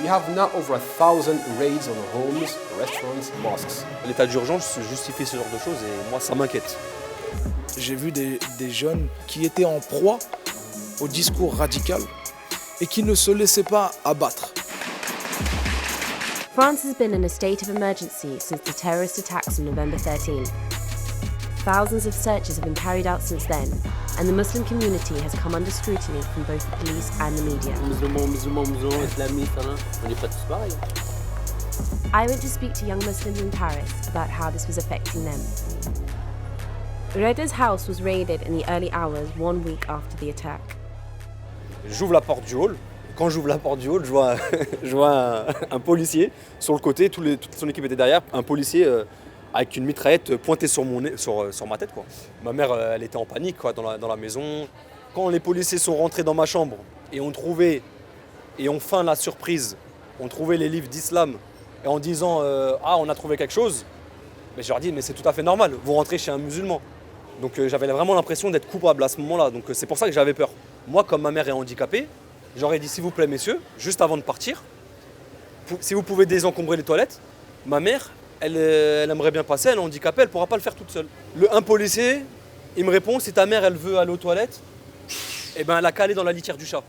We have now over 1,000 raids on homes, restaurants, mosques. L'état d'urgence justifie ce genre de choses et moi ça m'inquiète. J'ai vu des jeunes qui étaient en proie au discours radical et qui ne se laissaient pas abattre. France has been in a state of emergency since the terrorist attacks on November 13. Thousands of searches have been carried out since then, and the Muslim community has come under scrutiny from both the police and the media. Musulmans, islamistes, on n'est pas tous pareils. I went to speak to young Muslims in Paris about how this was affecting them. Reda's house was raided in the early hours 1 week after the attack. J'ouvre la porte du hall. Quand j'ouvre la porte du hall, je vois un policier sur le côté, toute son équipe était derrière, un policier avec une mitraillette pointée sur ma tête, quoi. Ma mère, elle était en panique, quoi, dans la maison. Quand les policiers sont rentrés dans ma chambre et ont feint la surprise, ont trouvé les livres d'islam et en disant on a trouvé quelque chose, mais je leur dis mais c'est tout à fait normal, vous rentrez chez un musulman. Donc j'avais vraiment l'impression d'être coupable à ce moment-là, donc c'est pour ça que j'avais peur. Moi, comme ma mère est handicapée, j'aurais dit s'il vous plaît messieurs, juste avant de partir, si vous pouvez désencombrer les toilettes, ma mère, elle aimerait bien passer, elle est handicapée, elle ne pourra pas le faire toute seule. Un policier, il me répond, si ta mère elle veut aller aux toilettes, eh ben elle a qu'à aller dans la litière du chat.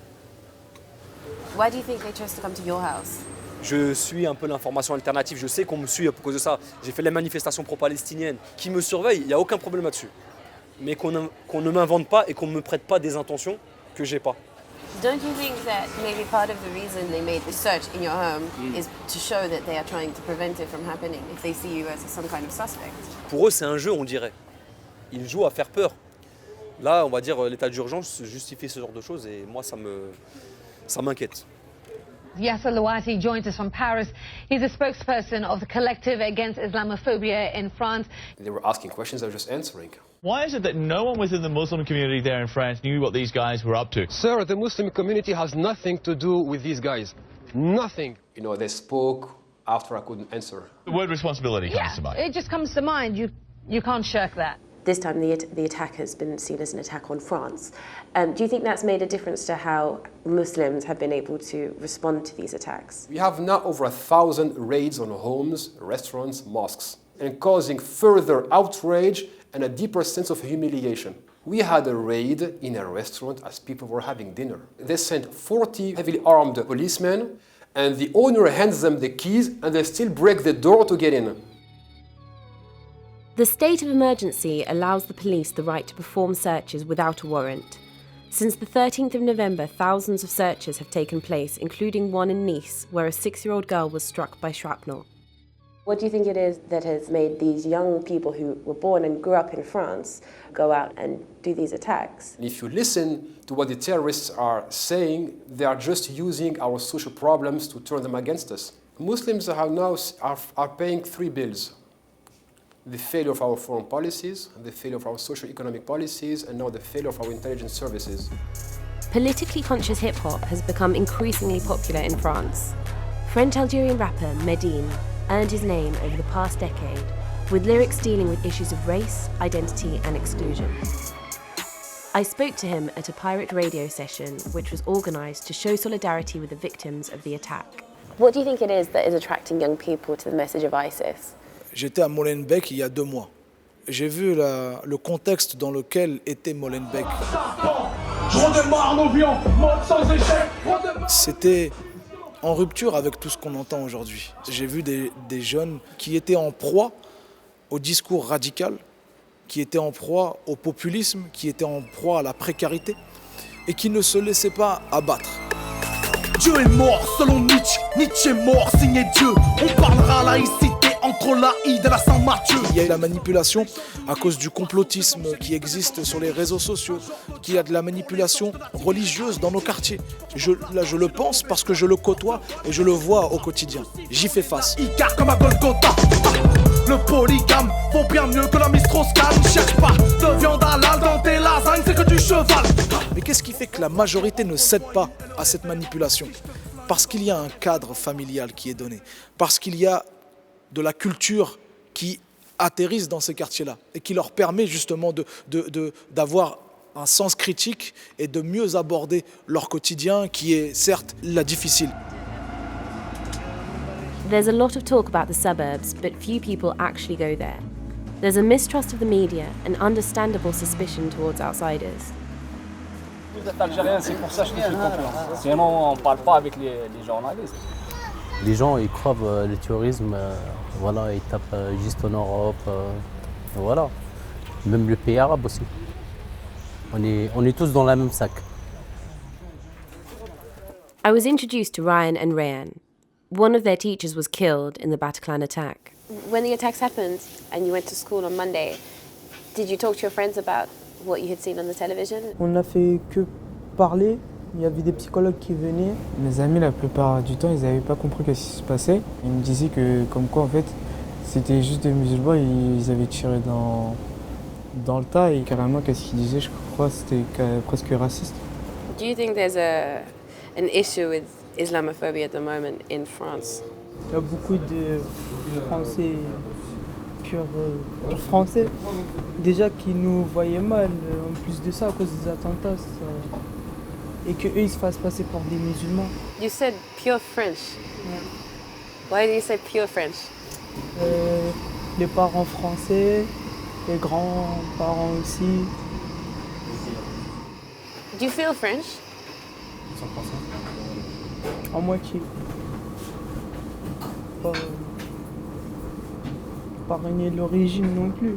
Why do you think they chose to come to your house? Je suis un peu l'information alternative, je sais qu'on me suit à cause de ça. J'ai fait les manifestations pro-palestiniennes, qui me surveillent, il n'y a aucun problème là-dessus. Mais qu'on ne m'invente pas et qu'on ne me prête pas des intentions que j'ai pas. Don't you think that maybe part of the reason they made the search in your home is to show that they are trying to prevent it from happening if they see you as some kind of suspect? Pour eux, c'est un jeu, on dirait. Ils jouent à faire peur. Là, on va dire, l'état d'urgence justifie ce genre de choses et moi, ça m'inquiète. Yasser Louati joins us from Paris. He's a spokesperson of the Collective Against Islamophobia in France. They were asking questions, I was just answering. Why is it that no one within the Muslim community there in France knew what these guys were up to? Sir, the Muslim community has nothing to do with these guys. Nothing. You know, they spoke after I couldn't answer. The word responsibility comes to mind. It just comes to mind. You can't shirk that. This time the attack has been seen as an attack on France. Do you think that's made a difference to how Muslims have been able to respond to these attacks? We have now over 1,000 raids on homes, restaurants, mosques, and causing further outrage and a deeper sense of humiliation. We had a raid in a restaurant as people were having dinner. They sent 40 heavily armed policemen, and the owner hands them the keys, and they still break the door to get in. The state of emergency allows the police the right to perform searches without a warrant. Since the 13th of November, thousands of searches have taken place, including one in Nice, where a 6-year-old girl was struck by shrapnel. What do you think it is that has made these young people who were born and grew up in France go out and do these attacks? If you listen to what the terrorists are saying, they are just using our social problems to turn them against us. Muslims are paying 3 bills. The failure of our foreign policies, the failure of our socio-economic policies, and now the failure of our intelligence services. Politically conscious hip-hop has become increasingly popular in France. French-Algerian rapper Medine earned his name over the past decade with lyrics dealing with issues of race, identity and exclusion. I spoke to him at a pirate radio session which was organised to show solidarity with the victims of the attack. What do you think it is that is attracting young people to the message of ISIS? J'étais à Molenbeek il y a 2 mois. J'ai vu le contexte dans lequel était Molenbeek. C'était en rupture avec tout ce qu'on entend aujourd'hui. J'ai vu des jeunes qui étaient en proie au discours radical, qui étaient en proie au populisme, qui étaient en proie à la précarité et qui ne se laissaient pas abattre. Dieu est mort selon Nietzsche, Nietzsche est mort, signé Dieu. On parlera laïcité entre l'Aïd et la Saint-Mathieu. Il y a la manipulation à cause du complotisme qui existe sur les réseaux sociaux, qu'il y a de la manipulation religieuse dans nos quartiers. Je le pense parce que je le côtoie et je le vois au quotidien. J'y fais face. Icar comme à Golgotha. Le polygame vaut bien mieux que la Mistrauss-Kahn. Cherche pas de viande halal dans tes lasagnes, c'est que du cheval. Mais qu'est-ce qui fait que la majorité ne cède pas à cette manipulation? Parce qu'il y a un cadre familial qui est donné, parce qu'il y a de la culture qui atterrissent dans ces quartiers-là et qui leur permet justement d'avoir un sens critique et de mieux aborder leur quotidien qui est certes la difficile. There's a lot of talk about the suburbs, but few people actually go there. There's a mistrust of the media and understandable suspicion towards outsiders. Vous êtes algérien, c'est pour ça que je te fais confiance. Sinon, on ne parle pas avec les journalistes. Les gens, ils croient le tourisme, voilà, ils tapent juste en Europe, voilà. Même le pays arabe aussi. On est tous dans le même sac. I was introduced to Ryan and Rayan. One of their teachers was killed in the Bataclan attack. When the attacks happened and you went to school on Monday, did you talk to your friends about what you had seen on the television? On n'a fait que parler. Il y avait des psychologues qui venaient. Mes amis, la plupart du temps, ils n'avaient pas compris ce qui se passait. Ils me disaient que, comme quoi, en fait, c'était juste des musulmans et ils avaient tiré dans le tas. Et carrément, qu'est-ce qu'ils disaient, je crois, c'était presque raciste. Do you think there's an issue with Islamophobia at the moment in France? Il y a beaucoup de Français purs français, déjà qui nous voyaient mal, en plus de ça, à cause des attentats. Et qu'eux, ils se fassent passer pour des musulmans. You said pure French. Yeah. Why do you say pure French? Les parents français, les grands-parents aussi. Do you feel French? En moitié. Pas renier l'origine non plus.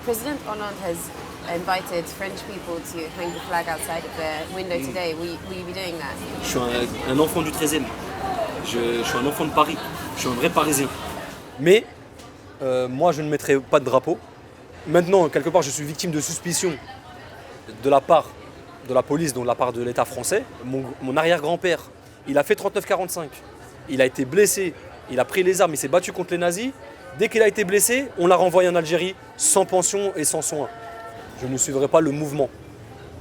President Hollande has invited French people to hang the flag outside of their window today. Will you be doing that? Je suis un enfant du 13e. Je suis un enfant de Paris. Je suis un vrai Parisien. Mais moi, je ne mettrai pas de drapeau. Maintenant, quelque part, je suis victime de suspicion de la part de la police, donc de la part de l'État français. Mon arrière-grand-père, il a fait 39-45. Il a été blessé. Il a pris les armes. Il s'est battu contre les nazis. Dès qu'il a été blessé, on l'a renvoyé en Algérie sans pension et sans soins. Je ne suivrai pas le mouvement.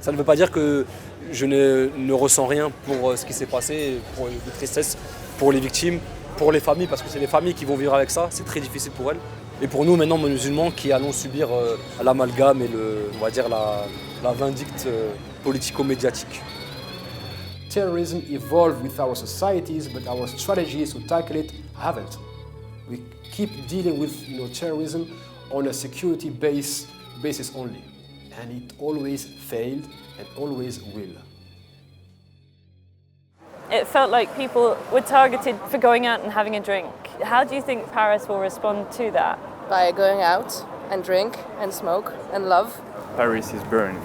Ça ne veut pas dire que je ne ressens rien pour ce qui s'est passé, pour de tristesse, pour les victimes, pour les familles, parce que c'est les familles qui vont vivre avec ça, c'est très difficile pour elles. Et pour nous, maintenant, musulmans, qui allons subir l'amalgame et on va dire la vindicte politico-médiatique. Terrorism evolved with our societies, but our strategies to tackle it haven't. We keep dealing with terrorism on a security basis only. And it always failed and always will. It felt like people were targeted for going out and having a drink. How do you think Paris will respond to that? By going out and drink and smoke and love. Paris is burning.